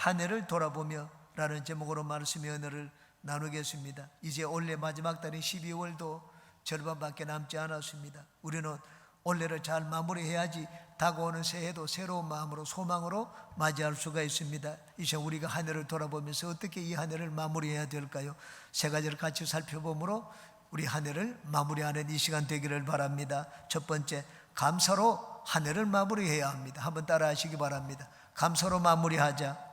한 해를 돌아보며 라는 제목으로 말씀의 은혜를 나누겠습니다. 이제 올해 마지막 달인 12월도 절반밖에 남지 않았습니다. 우리는 올해를 잘 마무리해야지 다가오는 새해도 새로운 마음으로 소망으로 맞이할 수가 있습니다. 이제 우리가 한 해를 돌아보면서 어떻게 이 한 해를 마무리해야 될까요? 세 가지를 같이 살펴보므로 우리 한 해를 마무리하는 이 시간 되기를 바랍니다. 첫 번째, 감사로 한 해를 마무리해야 합니다. 한번 따라 하시기 바랍니다. 감사로 마무리하자.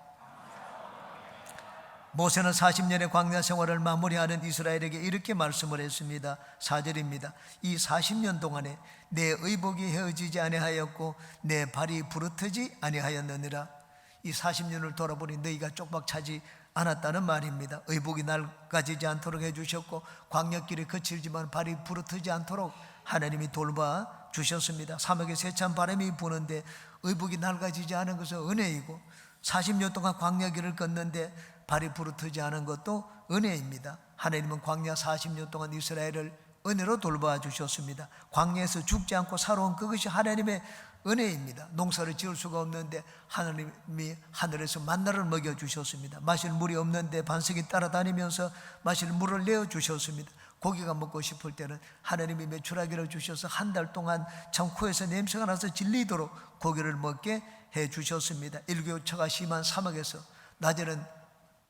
모세는 40년의 광야 생활을 마무리하는 이스라엘에게 이렇게 말씀을 했습니다. 4절입니다. 이 40년 동안에 내 의복이 헤어지지 아니하였고 내 발이 부르트지 아니하였느니라. 이 40년을 돌아보니 너희가 쪽박 차지 않았다는 말입니다. 의복이 낡아지지 않도록 해주셨고 광야길이 거칠지만 발이 부르트지 않도록 하나님이 돌봐 주셨습니다. 사막에 세찬 바람이 부는데 의복이 낡아지지 않은 것은 은혜이고 40년 동안 광야길을 걷는데 발이 부르트지 않은 것도 은혜입니다. 하나님은 광야 40년 동안 이스라엘을 은혜로 돌봐 주셨습니다. 광야에서 죽지 않고 살아온 그것이 하나님의 은혜입니다. 농사를 지을 수가 없는데 하나님이 하늘에서 만나를 먹여 주셨습니다. 마실 물이 없는데 반석이 따라다니면서 마실 물을 내어 주셨습니다. 고기가 먹고 싶을 때는 하나님이 메추라기를 주셔서 한 달 동안 참 코에서 냄새가 나서 질리도록 고기를 먹게 해 주셨습니다. 일교차가 심한 사막에서 낮에는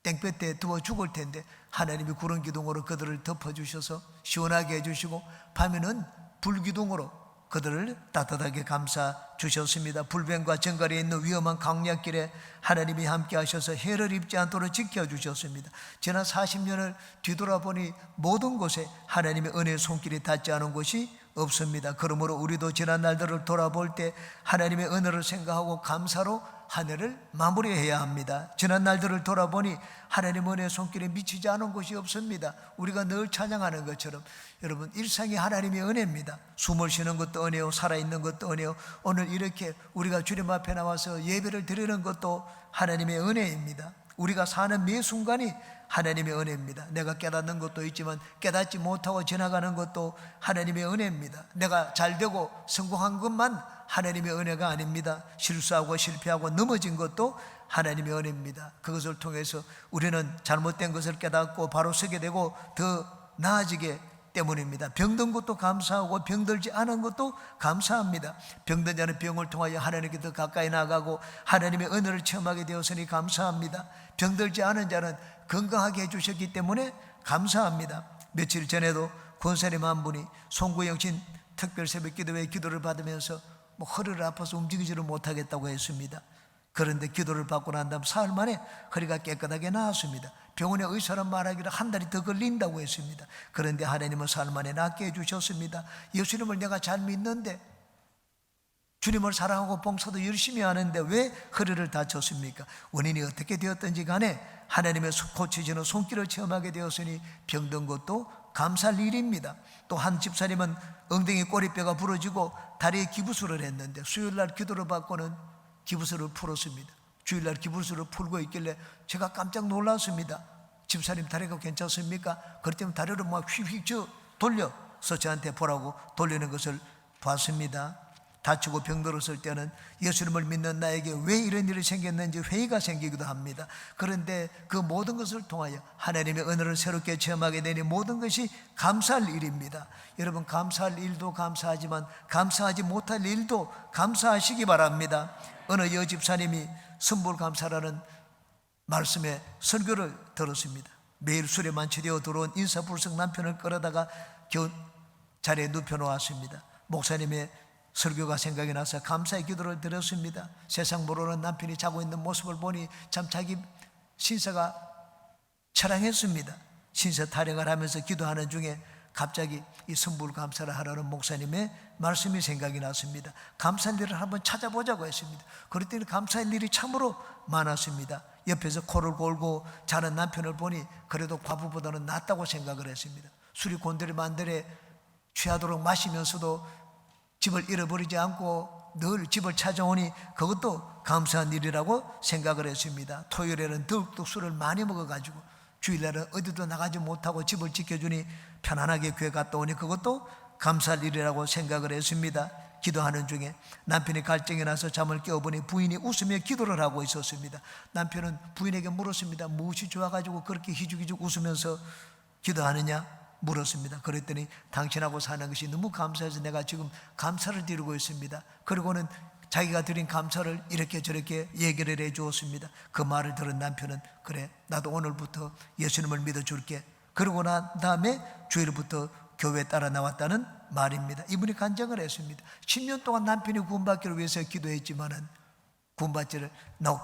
땡볕에 더워 죽을 텐데 하나님이 구름 기둥으로 그들을 덮어주셔서 시원하게 해주시고 밤에는 불기둥으로 그들을 따뜻하게 감싸 주셨습니다. 불뱀과 정갈에 있는 위험한 광야길에 하나님이 함께 하셔서 해를 입지 않도록 지켜주셨습니다. 지난 40년을 뒤돌아보니 모든 곳에 하나님의 은혜의 손길이 닿지 않은 곳이 없습니다. 그러므로 우리도 지난 날들을 돌아볼 때 하나님의 은혜를 생각하고 감사로 한 해를 마무리해야 합니다. 지난 날들을 돌아보니 하나님의 은혜의 손길에 미치지 않은 곳이 없습니다. 우리가 늘 찬양하는 것처럼 여러분, 일상이 하나님의 은혜입니다. 숨을 쉬는 것도 은혜요, 살아있는 것도 은혜요, 오늘 이렇게 우리가 주님 앞에 나와서 예배를 드리는 것도 하나님의 은혜입니다. 우리가 사는 매 순간이 하나님의 은혜입니다. 내가 깨닫는 것도 있지만 깨닫지 못하고 지나가는 것도 하나님의 은혜입니다. 내가 잘되고 성공한 것만 하나님의 은혜가 아닙니다. 실수하고 실패하고 넘어진 것도 하나님의 은혜입니다. 그것을 통해서 우리는 잘못된 것을 깨닫고 바로 서게 되고 더 나아지게 때문입니다. 병든 것도 감사하고 병들지 않은 것도 감사합니다. 병든 자는 병을 통하여 하나님께 더 가까이 나가고 하나님의 은혜를 체험하게 되었으니 감사합니다. 병들지 않은 자는 건강하게 해주셨기 때문에 감사합니다. 며칠 전에도 권사님 한 분이 송구영신 특별 새벽 기도회 기도를 받으면서 허리를 아파서 움직이지를 못하겠다고 했습니다. 그런데 기도를 받고 난 다음 사흘 만에 허리가 깨끗하게 나았습니다. 병원의 의사는 말하기를 한 달이 더 걸린다고 했습니다. 그런데 하나님은 사흘 만에 낫게 해주셨습니다. 예수님을 내가 잘 믿는데, 주님을 사랑하고 봉사도 열심히 하는데 왜 허리를 다쳤습니까? 원인이 어떻게 되었든지 간에 하나님의 고치시는 손길을 체험하게 되었으니 병든 것도 감사할 일입니다. 또 한 집사님은 엉덩이 꼬리뼈가 부러지고 다리에 기부술을 했는데 수요일날 기도를 받고는 기부술을 풀었습니다. 주일날 기부술을 풀고 있길래 제가 깜짝 놀랐습니다. 집사님 다리가 괜찮습니까? 그랬더니 다리를 막 휙휙 돌려서 저한테 보라고 돌리는 것을 봤습니다. 다치고 병들었을 때는 예수님을 믿는 나에게 왜 이런 일이 생겼는지 회의가 생기기도 합니다. 그런데 그 모든 것을 통하여 하나님의 은혜를 새롭게 체험하게 되니 모든 것이 감사할 일입니다. 여러분, 감사할 일도 감사하지만 감사하지 못할 일도 감사하시기 바랍니다. 어느 여집사님이 선불감사라는 말씀의 설교를 들었습니다. 매일 술에 만취되어 들어온 인사불성 남편을 끌어다가 자리에 눕혀놓았습니다. 목사님의 설교가 생각이 나서 감사의 기도를 드렸습니다. 세상 모르는 남편이 자고 있는 모습을 보니 참 자기 신사가 처량했습니다. 신사 타령을 하면서 기도하는 중에 갑자기 이 선불감사를 하라는 목사님의 말씀이 생각이 났습니다. 감사할 일을 한번 찾아보자고 했습니다. 그랬더니 감사할 일이 참으로 많았습니다. 옆에서 코를 골고 자는 남편을 보니 그래도 과부보다는 낫다고 생각을 했습니다. 술이 곤드레 만드레 취하도록 마시면서도 집을 잃어버리지 않고 늘 집을 찾아오니 그것도 감사한 일이라고 생각을 했습니다. 토요일에는 더욱더 술을 많이 먹어가지고 주일날은 어디도 나가지 못하고 집을 지켜주니 편안하게 교회 갔다 오니 그것도 감사할 일이라고 생각을 했습니다. 기도하는 중에 남편이 갈증이 나서 잠을 깨어보니 부인이 웃으며 기도를 하고 있었습니다. 남편은 부인에게 물었습니다. 무엇이 좋아가지고 그렇게 희죽희죽 웃으면서 기도하느냐 물었습니다. 그랬더니 당신하고 사는 것이 너무 감사해서 내가 지금 감사를 드리고 있습니다. 그리고는 자기가 드린 감사를 이렇게 저렇게 얘기를 해 주었습니다. 그 말을 들은 남편은 그래 나도 오늘부터 예수님을 믿어줄게. 그러고 난 다음에 주일부터 교회에 따라 나왔다는 말입니다. 이분이 간증을 했습니다. 10년 동안 남편이 구원받기를 위해서 기도했지만은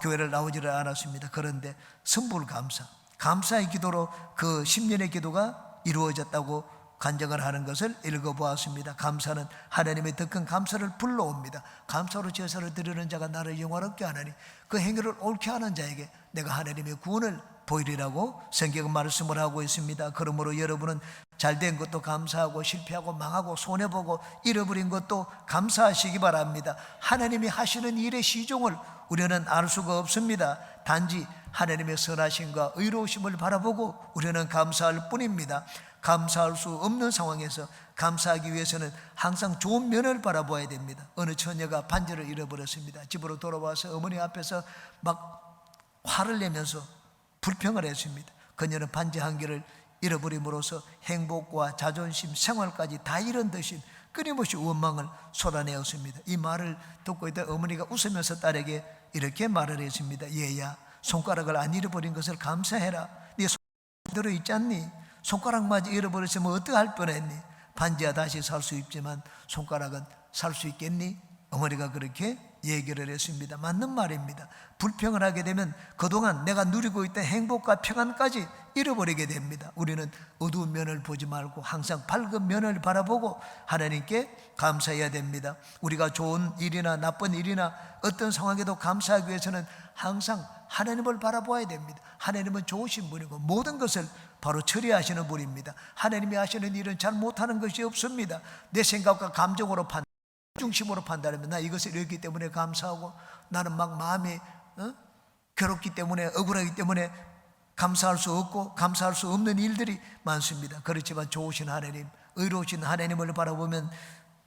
교회를 나오지를 않았습니다. 그런데 선불감사, 감사의 기도로 그 10년의 기도가 이루어졌다고 간증을 하는 것을 읽어보았습니다. 감사는 하나님의 더 큰 감사를 불러옵니다. 감사로 제사를 드리는 자가 나를 영화롭게 하나니 그 행위를 옳게 하는 자에게 내가 하나님의 구원을 보이리라고 성경은 말씀을 하고 있습니다. 그러므로 여러분은 잘된 것도 감사하고 실패하고 망하고 손해보고 잃어버린 것도 감사하시기 바랍니다. 하나님이 하시는 일의 시종을 우리는 알 수가 없습니다. 단지 하나님의 선하심과 의로우심을 바라보고 우리는 감사할 뿐입니다. 감사할 수 없는 상황에서 감사하기 위해서는 항상 좋은 면을 바라봐야 됩니다. 어느 처녀가 반지를 잃어버렸습니다. 집으로 돌아와서 어머니 앞에서 막 화를 내면서 불평을 했습니다. 그녀는 반지 한 개를 잃어버림으로써 행복과 자존심, 생활까지 다 잃은 듯이 끊임없이 원망을 쏟아내었습니다. 이 말을 듣고 있던 어머니가 웃으면서 딸에게 이렇게 말을 했습니다. 얘야, 손가락을 안 잃어버린 것을 감사해라. 네 손가락 들어있지 않니? 손가락마저 잃어버렸으면 어떡할 뻔했니? 반지야 다시 살 수 있지만 손가락은 살 수 있겠니? 어머니가 그렇게 얘기를 했습니다. 맞는 말입니다. 불평을 하게 되면 그동안 내가 누리고 있던 행복과 평안까지 잃어버리게 됩니다. 우리는 어두운 면을 보지 말고 항상 밝은 면을 바라보고 하나님께 감사해야 됩니다. 우리가 좋은 일이나 나쁜 일이나 어떤 상황에도 감사하기 위해서는 항상 하나님을 바라보아야 됩니다. 하나님은 좋으신 분이고 모든 것을 바로 처리하시는 분입니다. 하나님이 하시는 일은 잘 못하는 것이 없습니다. 내 생각과 감정으로 중심으로 판단하면 나 이것을 잃기 때문에 감사하고 나는 막 마음이 괴롭기 때문에 억울하기 때문에 감사할 수 없고 감사할 수 없는 일들이 많습니다. 그렇지만 좋으신 하나님, 의로우신 하나님을 바라보면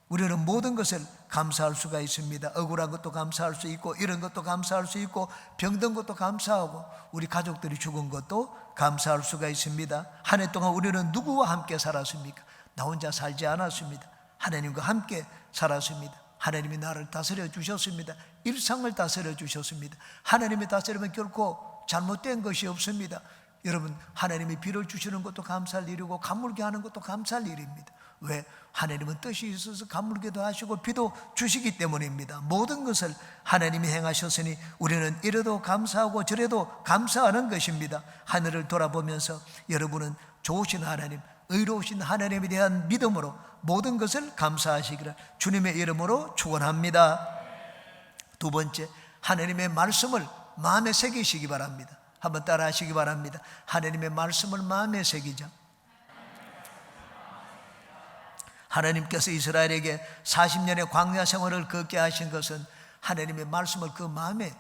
우리는 모든 것을 감사할 수가 있습니다. 억울한 것도 감사할 수 있고 이런 것도 감사할 수 있고 병든 것도 감사하고 우리 가족들이 죽은 것도 감사할 수가 있습니다. 한 해 동안 우리는 누구와 함께 살았습니까? 나 혼자 살지 않았습니다. 하나님과 함께 살았습니다. 하나님이 나를 다스려 주셨습니다. 일상을 다스려 주셨습니다. 하나님이 다스리면 결코 잘못된 것이 없습니다. 여러분, 하나님이 비를 주시는 것도 감사할 일이고 가물게 하는 것도 감사할 일입니다. 왜? 하나님은 뜻이 있어서 가물게도 하시고 비도 주시기 때문입니다. 모든 것을 하나님이 행하셨으니 우리는 이래도 감사하고 저래도 감사하는 것입니다. 하늘을 돌아보면서 여러분은 좋으신 하나님, 의로우신 하나님에 대한 믿음으로 모든 것을 감사하시기를 주님의 이름으로 축원합니다. 두 번째, 하나님의 말씀을 마음에 새기시기 바랍니다. 한번 따라 하시기 바랍니다. 하나님의 말씀을 마음에 새기자. 하나님께서 이스라엘에게 40년의 광야 생활을 걷게 하신 것은 하나님의 말씀을 그 마음에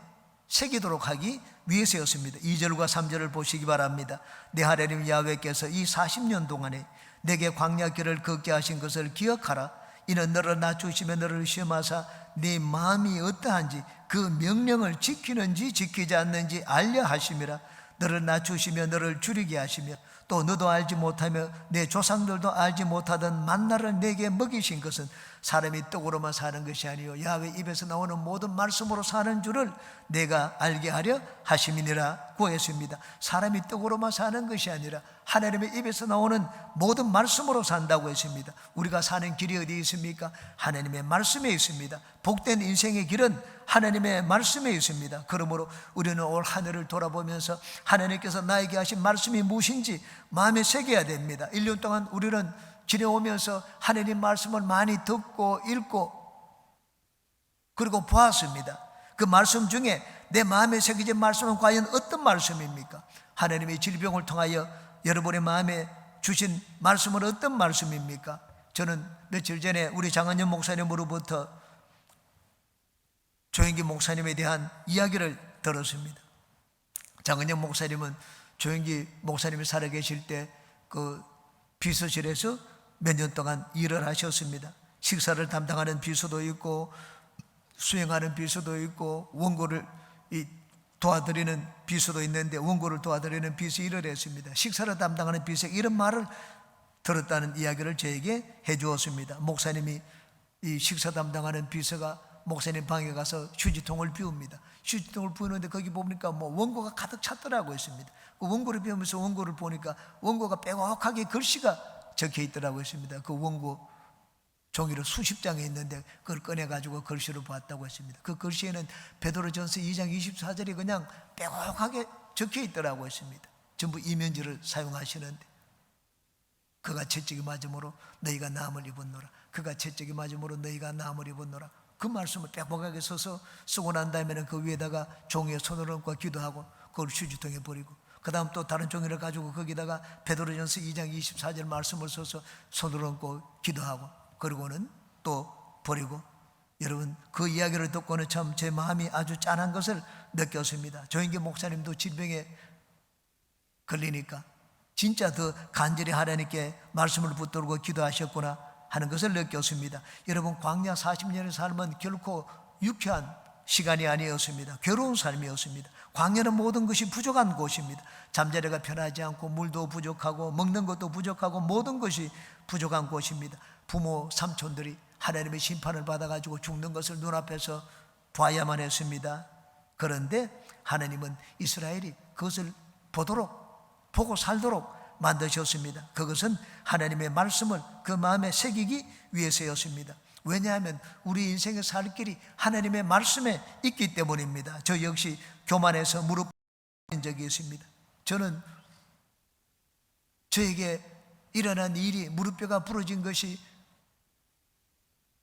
새기도록 하기 위해서였습니다. 2절과 3절을 보시기 바랍니다. 내 하나님 야훼께서 이 40년 동안에 내게 광야길을 걷게 하신 것을 기억하라. 이는 너를 낮추시며 너를 시험하사 네 마음이 어떠한지 그 명령을 지키는지 지키지 않는지 알려 하심이라. 너를 낮추시며 너를 줄이게 하시며 또 너도 알지 못하며 내 조상들도 알지 못하던 만나를 내게 먹이신 것은 사람이 떡으로만 사는 것이 아니요 야훼 입에서 나오는 모든 말씀으로 사는 줄을 내가 알게 하려 하심이니라 구했습니다. 사람이 떡으로만 사는 것이 아니라 하나님의 입에서 나오는 모든 말씀으로 산다고 했습니다. 우리가 사는 길이 어디 있습니까? 하나님의 말씀에 있습니다. 복된 인생의 길은 하나님의 말씀에 있습니다. 그러므로 우리는 올 하늘을 돌아보면서 하나님께서 나에게 하신 말씀이 무엇인지 마음에 새겨야 됩니다. 1년 동안 우리는 지내오면서 하나님 말씀을 많이 듣고 읽고 그리고 보았습니다. 그 말씀 중에 내 마음에 새겨진 말씀은 과연 어떤 말씀입니까? 하나님의 질병을 통하여 여러분의 마음에 주신 말씀은 어떤 말씀입니까? 저는 며칠 전에 우리 장은영 목사님으로부터 조영기 목사님에 대한 이야기를 들었습니다. 장은영 목사님은 조영기 목사님이 살아계실 때 그 비서실에서 몇 년 동안 일을 하셨습니다. 식사를 담당하는 비서도 있고 수행하는 비서도 있고 원고를 도와드리는 비서도 있는데 원고를 도와드리는 비서 일을 했습니다. 식사를 담당하는 비서 이런 말을 들었다는 이야기를 저에게 해주었습니다. 목사님이 이 식사 담당하는 비서가 목사님 방에 가서 휴지통을 비웁니다. 휴지통을 비우는데 거기 보니까 원고가 가득 찼더라고요. 했습니다. 그 원고를 비우면서 원고를 보니까 원고가 빼곡하게 글씨가 적혀 있더라고요. 했습니다. 그 원고 종이로 수십 장이 있는데 그걸 꺼내가지고 글씨로 봤다고 했습니다. 그 글씨에는 베드로전서 2장 24절이 그냥 빼곡하게 적혀 있더라고 했습니다. 전부 이면지를 사용하시는데 그가 채찍이 맞음으로 너희가 나음을 입었노라. 그가 채찍이 맞음으로 너희가 나음을 입었노라. 그 말씀을 빼곡하게 써서 쓰고 난 다음에는 그 위에다가 종이에 손을 얹고 기도하고 그걸 휴지통에 버리고 그 다음 또 다른 종이를 가지고 거기다가 베드로전서 2장 24절 말씀을 써서 손을 얹고 기도하고 그리고는 또 버리고. 여러분 그 이야기를 듣고는 참 제 마음이 아주 짠한 것을 느꼈습니다. 조인기 목사님도 질병에 걸리니까 진짜 더 간절히 하나님께 말씀을 붙들고 기도하셨구나 하는 것을 느꼈습니다. 여러분 광야 40년의 삶은 결코 유쾌한 시간이 아니었습니다. 괴로운 삶이었습니다. 광야는 모든 것이 부족한 곳입니다. 잠자리가 편하지 않고 물도 부족하고 먹는 것도 부족하고 모든 것이 부족한 곳입니다. 부모 삼촌들이 하나님의 심판을 받아가지고 죽는 것을 눈앞에서 봐야만 했습니다. 그런데 하나님은 이스라엘이 그것을 보고 살도록 만드셨습니다. 그것은 하나님의 말씀을 그 마음에 새기기 위해서였습니다. 왜냐하면 우리 인생의 살 길이 하나님의 말씀에 있기 때문입니다. 저 역시 교만해서 무릎 꿇은 적이 있습니다. 저는 저에게 일어난 일이 무릎뼈가 부러진 것이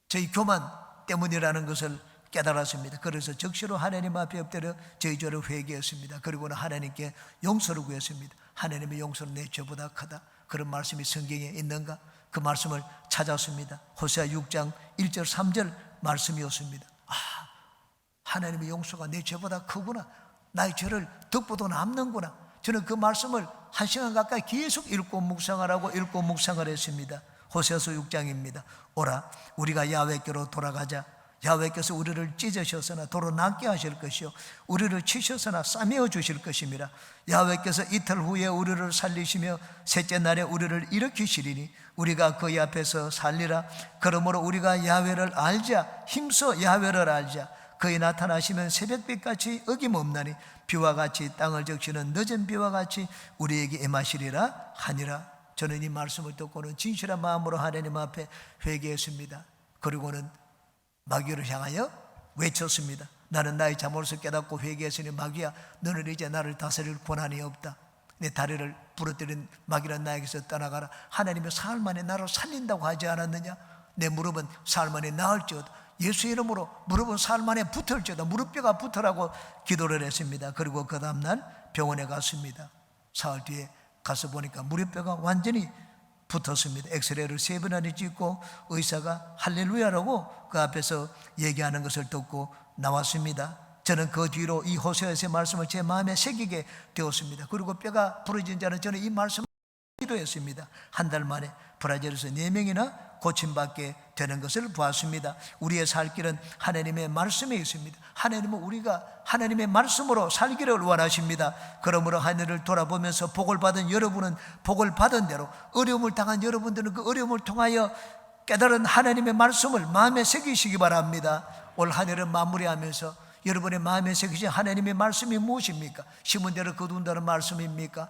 저희 교만 때문이라는 것을 깨달았습니다. 그래서 적시로 하나님 앞에 엎드려 저희 죄를 회개했습니다. 그리고는 하나님께 용서를 구했습니다. 하나님의 용서는 내 죄보다 크다. 그런 말씀이 성경에 있는가? 그 말씀을 찾았습니다. 호세아 6장 1절 3절 말씀이었습니다. 하나님의 용서가 내 죄보다 크구나. 나의 죄를 덮어도 남는구나. 저는 그 말씀을 1시간 가까이 계속 읽고 묵상을 했습니다. 호세아서 6장입니다. 오라 우리가 야훼께로 돌아가자. 야훼께서 우리를 찢으셨으나 도로 낫게 하실 것이요 우리를 치셨으나 싸매어 주실 것입니다. 야훼께서 이틀 후에 우리를 살리시며 셋째 날에 우리를 일으키시리니 우리가 그의 앞에서 살리라. 그러므로 우리가 야훼를 알자. 힘써 야훼를 알자. 그의 나타나시면 새벽빛같이 어김없나니 비와 같이 땅을 적시는 늦은 비와 같이 우리에게 임하시리라 하니라. 저는 이 말씀을 듣고는 진실한 마음으로 하나님 앞에 회개했습니다. 그리고는 마귀를 향하여 외쳤습니다. 나는 나의 잘못을 깨닫고 회개했으니 마귀야 너는 이제 나를 다스릴 권한이 없다. 내 다리를 부러뜨린 마귀는 나에게서 떠나가라. 하나님의 사흘 만에 나를 살린다고 하지 않았느냐? 내 무릎은 사흘 만에 나을지어다. 예수 이름으로 무릎은 사흘 만에 붙을지어다. 무릎뼈가 붙으라고 기도를 했습니다. 그리고 그 다음날 병원에 갔습니다. 사흘 뒤에 가서 보니까 무릎뼈가 완전히 붙었습니다. 엑스레이를 3번이나 찍고 의사가 할렐루야라고 그 앞에서 얘기하는 것을 듣고 나왔습니다. 저는 그 뒤로 이 호세아서의 말씀을 제 마음에 새기게 되었습니다. 그리고 뼈가 부러진 자는 저는 이 말씀을 기도했습니다. 한 달 만에 브라질에서 4명이나 고침받게 되는 것을 보았습니다. 우리의 살 길은 하나님의 말씀에 있습니다. 하나님은 우리가 하나님의 말씀으로 살기를 원하십니다. 그러므로 하늘을 돌아보면서 복을 받은 여러분은 복을 받은 대로, 어려움을 당한 여러분들은 그 어려움을 통하여 깨달은 하나님의 말씀을 마음에 새기시기 바랍니다. 올 한 해를 마무리하면서 여러분의 마음에 새기신 하나님의 말씀이 무엇입니까? 심은 대로 거둔다는 말씀입니까?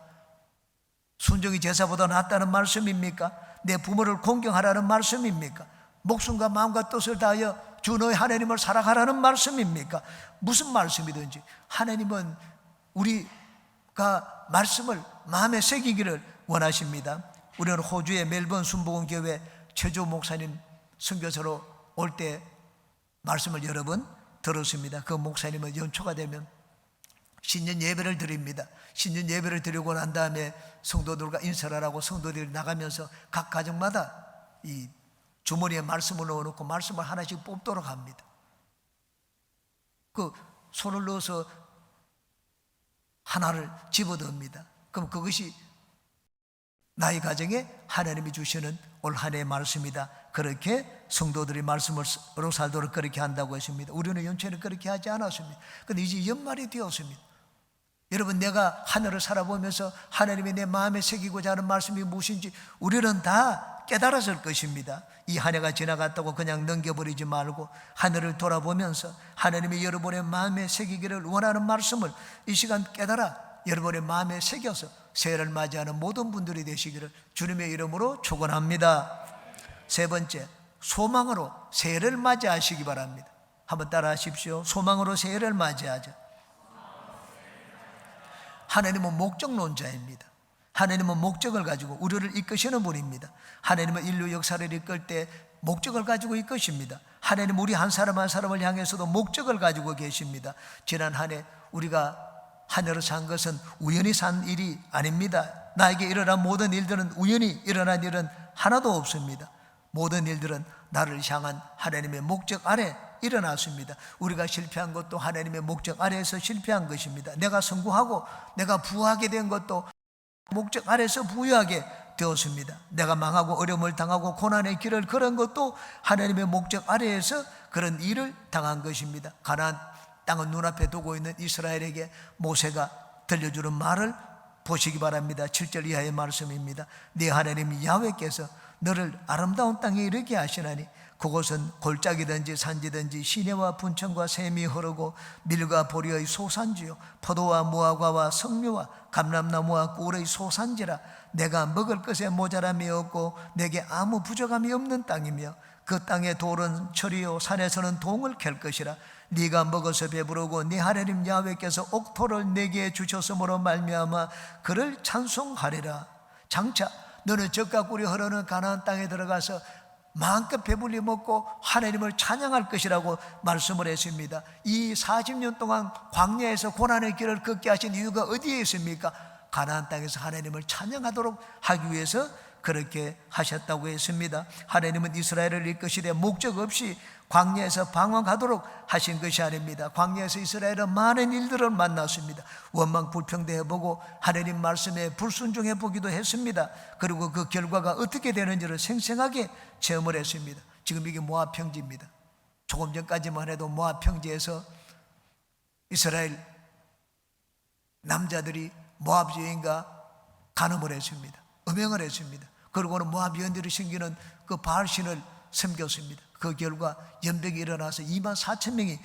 순종이 제사보다 낫다는 말씀입니까? 내 부모를 공경하라는 말씀입니까? 목숨과 마음과 뜻을 다하여 주 너의 하나님을 사랑하라는 말씀입니까? 무슨 말씀이든지 하나님은 우리가 말씀을 마음에 새기기를 원하십니다. 우리는 호주의 멜번 순복음교회 최조 목사님 선교사로 올 때 말씀을 여러 번 들었습니다. 그 목사님은 연초가 되면 신년 예배를 드립니다. 신년 예배를 드리고 난 다음에 성도들과 인사를 하고 성도들이 나가면서 각 가정마다 이 주머니에 말씀을 넣어놓고 말씀을 하나씩 뽑도록 합니다. 그 손을 넣어서 하나를 집어넣습니다. 그럼 그것이 나의 가정에 하나님이 주시는 올 한 해의 말씀이다. 그렇게 성도들이 말씀으로 살도록 그렇게 한다고 했습니다. 우리는 연초에는 그렇게 하지 않았습니다. 그런데 이제 연말이 되었습니다. 여러분, 내가 하늘을 살아보면서 하나님이 내 마음에 새기고자 하는 말씀이 무엇인지 우리는 다 깨달았을 것입니다. 이 한 해가 지나갔다고 그냥 넘겨버리지 말고 하늘을 돌아보면서 하나님이 여러분의 마음에 새기기를 원하는 말씀을 이 시간 깨달아 여러분의 마음에 새겨서 새해를 맞이하는 모든 분들이 되시기를 주님의 이름으로 축원합니다. 세 번째, 소망으로 새해를 맞이하시기 바랍니다. 한번 따라 하십시오. 소망으로 새해를 맞이하자. 하나님은 목적론자입니다. 하나님은 목적을 가지고 우리를 이끄시는 분입니다. 하나님은 인류 역사를 이끌 때 목적을 가지고 이끄십니다. 하나님 우리 한 사람 한 사람을 향해서도 목적을 가지고 계십니다. 지난 한 해 우리가 하늘을 산 것은 우연히 산 일이 아닙니다. 나에게 일어난 모든 일들은 우연히 일어난 일은 하나도 없습니다. 모든 일들은 나를 향한 하나님의 목적 아래 일어났습니다. 우리가 실패한 것도 하나님의 목적 아래에서 실패한 것입니다. 내가 성공하고 내가 부하게 된 것도 목적 아래에서 부유하게 되었습니다. 내가 망하고 어려움을 당하고 고난의 길을 걸은 것도 하나님의 목적 아래에서 그런 일을 당한 것입니다. 가나안 땅은 눈앞에 두고 있는 이스라엘에게 모세가 들려주는 말을 보시기 바랍니다. 7절 이하의 말씀입니다. 네 하나님 야훼께서 너를 아름다운 땅에 이르게 하시나니 그곳은 골짜기든지 산지든지 시내와 분천과 샘이 흐르고 밀과 보리의 소산지요 포도와 무화과와 석류와 감람나무와 꿀의 소산지라. 내가 먹을 것에 모자람이 없고 내게 아무 부족함이 없는 땅이며 그 땅의 돌은 철이요 산에서는 동을 캘 것이라. 네가 먹어서 배부르고 네 하나님 야훼께서 옥토를 내게 주셨으므로 말미암아 그를 찬송하리라. 장차 너는 젖과 꿀이 흐르는 가나안 땅에 들어가서 마음껏 배불리 먹고 하나님을 찬양할 것이라고 말씀을 했습니다. 이 40년 동안 광야에서 고난의 길을 걷게 하신 이유가 어디에 있습니까? 가나안 땅에서 하나님을 찬양하도록 하기 위해서 그렇게 하셨다고 했습니다. 하나님은 이스라엘을 이끄시되 목적 없이 광야에서 방황하도록 하신 것이 아닙니다. 광야에서 이스라엘은 많은 일들을 만났습니다. 원망 불평대해보고 하나님 말씀에 불순종해 보기도 했습니다. 그리고 그 결과가 어떻게 되는지를 생생하게 체험을 했습니다. 지금 이게 모압 평지입니다. 조금 전까지만 해도 모압 평지에서 이스라엘 남자들이 모압 여인과 간음을 했습니다. 음행을 했습니다. 그리고는 모압 여인들이 섬기는 그 바알신을 섬겼습니다. 그 결과 연병이 일어나서 2만 4천 명이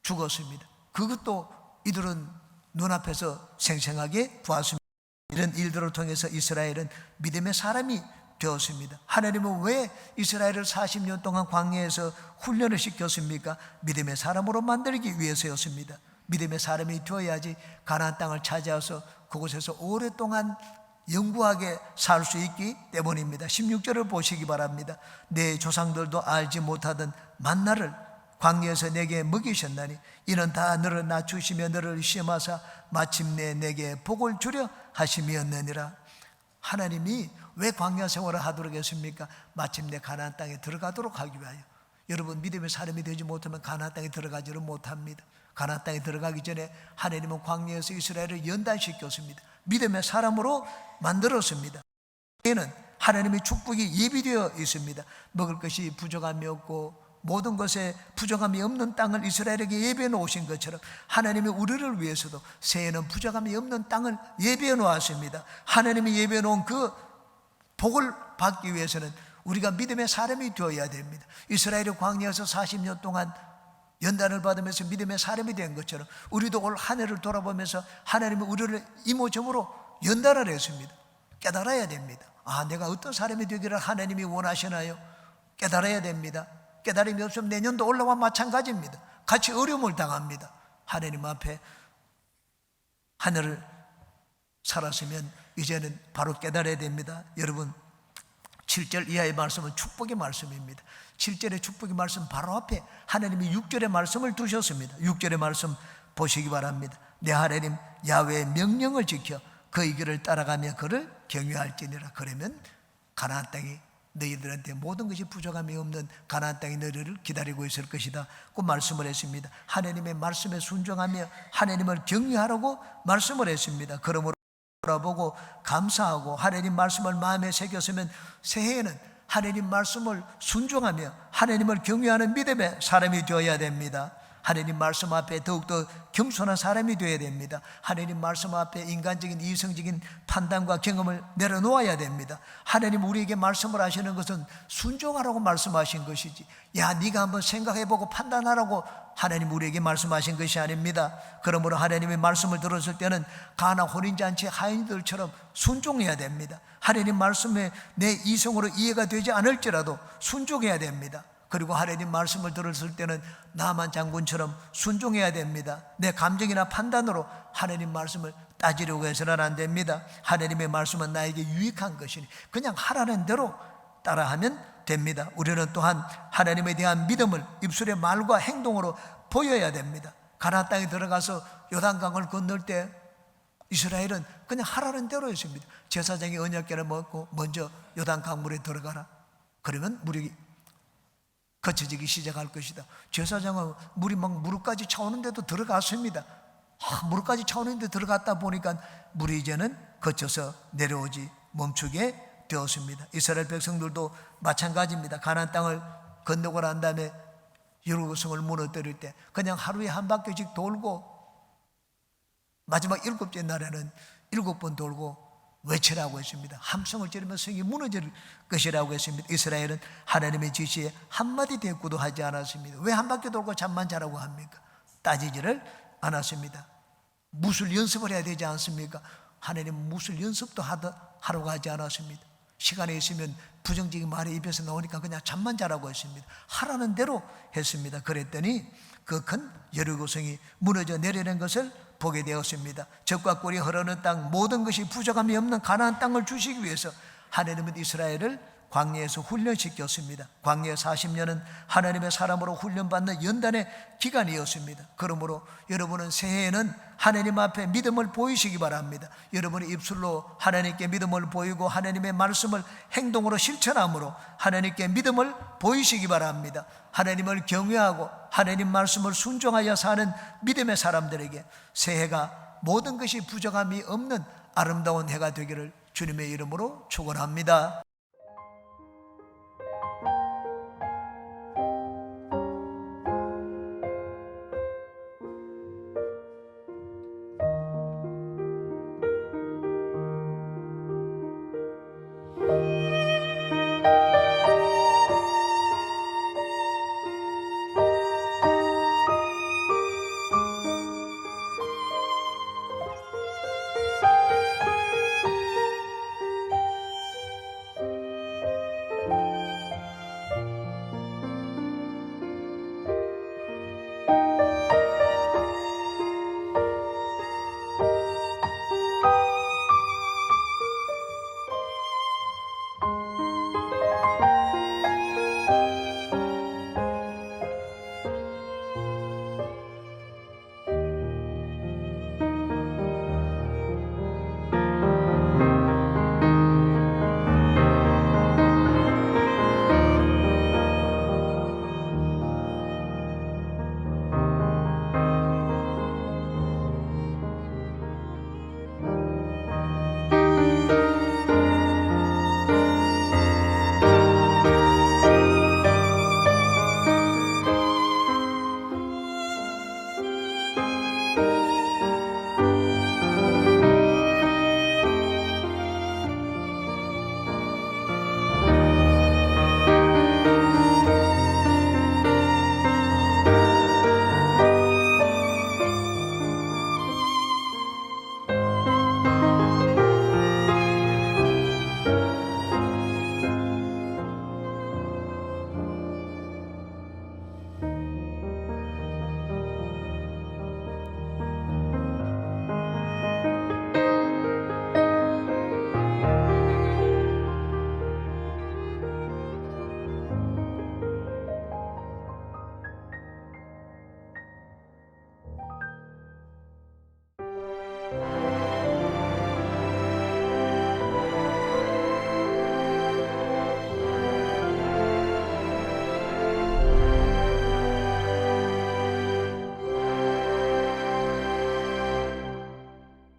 죽었습니다. 그것도 이들은 눈앞에서 생생하게 보았습니다. 이런 일들을 통해서 이스라엘은 믿음의 사람이 되었습니다. 하나님은 왜 이스라엘을 40년 동안 광야에서 훈련을 시켰습니까? 믿음의 사람으로 만들기 위해서였습니다. 믿음의 사람이 되어야지 가나안 땅을 찾아와서 그곳에서 오랫동안 영구하게 살 수 있기 때문입니다. 16절을 보시기 바랍니다. 내 조상들도 알지 못하던 만나를 광야에서 내게 먹이셨나니 이는 다 너를 낮추시며 너를 시험하사 마침내 내게 복을 주려 하심이었느니라. 하나님이 왜 광야 생활을 하도록 했습니까? 마침내 가나안 땅에 들어가도록 하기 위하여. 여러분, 믿음의 사람이 되지 못하면 가나안 땅에 들어가지를 못합니다. 가나안 땅에 들어가기 전에 하나님은 광야에서 이스라엘을 연단시켰습니다. 믿음의 사람으로 만들었습니다. 이는 하나님의 축복이 예비되어 있습니다. 먹을 것이 부족함이 없고 모든 것에 부족함이 없는 땅을 이스라엘에게 예비해 놓으신 것처럼 하나님이 우리를 위해서도 새해는 부족함이 없는 땅을 예비해 놓았습니다. 하나님이 예비해 놓은 그 복을 받기 위해서는 우리가 믿음의 사람이 되어야 됩니다. 이스라엘이 광야에서 40년 동안 연단을 받으면서 믿음의 사람이 된 것처럼 우리도 올 한 해를 돌아보면서 하나님이 우리를 이모저모로 연단을 했습니다. 깨달아야 됩니다. 내가 어떤 사람이 되기를 하나님이 원하시나요? 깨달아야 됩니다. 깨달음이 없으면 내년도 올라와 마찬가지입니다. 같이 어려움을 당합니다. 하나님 앞에 하늘을 살았으면 이제는 바로 깨달아야 됩니다. 여러분, 7절 이하의 말씀은 축복의 말씀입니다. 7절의 축복의 말씀 바로 앞에 하나님이 6절의 말씀을 두셨습니다. 6절의 말씀 보시기 바랍니다. 내 하나님 야훼의 명령을 지켜 그의 길을 따라가며 그를 경외할지니라. 그러면 가나안 땅이 너희들한테 모든 것이 부족함이 없는 가나안 땅이 너희를 기다리고 있을 것이다 그 말씀을 했습니다. 하나님의 말씀에 순종하며 하나님을 경외하라고 말씀을 했습니다. 그러므로 돌아보고 감사하고 하나님 말씀을 마음에 새겼으면 새해에는 하나님 말씀을 순종하며 하나님을 경외하는 믿음의 사람이 되어야 됩니다. 하나님 말씀 앞에 더욱더 겸손한 사람이 되어야 됩니다. 하나님 말씀 앞에 인간적인 이성적인 판단과 경험을 내려놓아야 됩니다. 하나님 우리에게 말씀을 하시는 것은 순종하라고 말씀하신 것이지, 야 네가 한번 생각해보고 판단하라고 하나님 우리에게 말씀하신 것이 아닙니다. 그러므로 하나님의 말씀을 들었을 때는 가나 혼인잔치 하인들처럼 순종해야 됩니다. 하나님 말씀에 내 이성으로 이해가 되지 않을지라도 순종해야 됩니다. 그리고 하나님 말씀을 들었을 때는 나만 장군처럼 순종해야 됩니다. 내 감정이나 판단으로 하나님 말씀을 따지려고 해서는 안 됩니다. 하나님의 말씀은 나에게 유익한 것이니 그냥 하라는 대로 따라하면 됩니다. 우리는 또한 하나님에 대한 믿음을 입술의 말과 행동으로 보여야 됩니다. 가나안 땅에 들어가서 요단강을 건널 때 이스라엘은 그냥 하라는 대로 했습니다. 제사장이 언약궤를 먹고 먼저 요단강 물에 들어가라. 그러면 물이 거쳐지기 시작할 것이다. 제사장은 물이 막 무릎까지 차오는데도 들어갔습니다. 무릎까지 차오는데 들어갔다 보니까 물이 이제는 거쳐서 내려오지 멈추게 되었습니다. 이스라엘 백성들도 마찬가지입니다. 가나안 땅을 건너고 난 다음에 여리고성을 무너뜨릴 때 그냥 하루에 한 바퀴씩 돌고 마지막 7째 날에는 7번 돌고 외치라고 했습니다. 함성을 지르며 성이 무너질 것이라고 했습니다. 이스라엘은 하나님의 지시에 한마디 대꾸도 하지 않았습니다. 왜 한 바퀴 돌고 잠만 자라고 합니까? 따지지를 않았습니다. 무술 연습을 해야 되지 않습니까? 하나님은 무술 연습도 하라고 하지 않았습니다. 시간이 있으면 부정적인 말이 입에서 나오니까 그냥 잠만 자라고 했습니다. 하라는 대로 했습니다. 그랬더니 그 큰 여리고성이 무너져 내리는 것을 보게 되었습니다. 젖과 꿀이 흐르는 땅, 모든 것이 부족함이 없는 가나안 땅을 주시기 위해서 하나님은 이스라엘을 광야에서 훈련시켰습니다. 광야 40년은 하나님의 사람으로 훈련받는 연단의 기간이었습니다. 그러므로 여러분은 새해에는 하나님 앞에 믿음을 보이시기 바랍니다. 여러분의 입술로 하나님께 믿음을 보이고 하나님의 말씀을 행동으로 실천함으로 하나님께 믿음을 보이시기 바랍니다. 하나님을 경외하고 하나님 말씀을 순종하여 사는 믿음의 사람들에게 새해가 모든 것이 부족함이 없는 아름다운 해가 되기를 주님의 이름으로 축원합니다.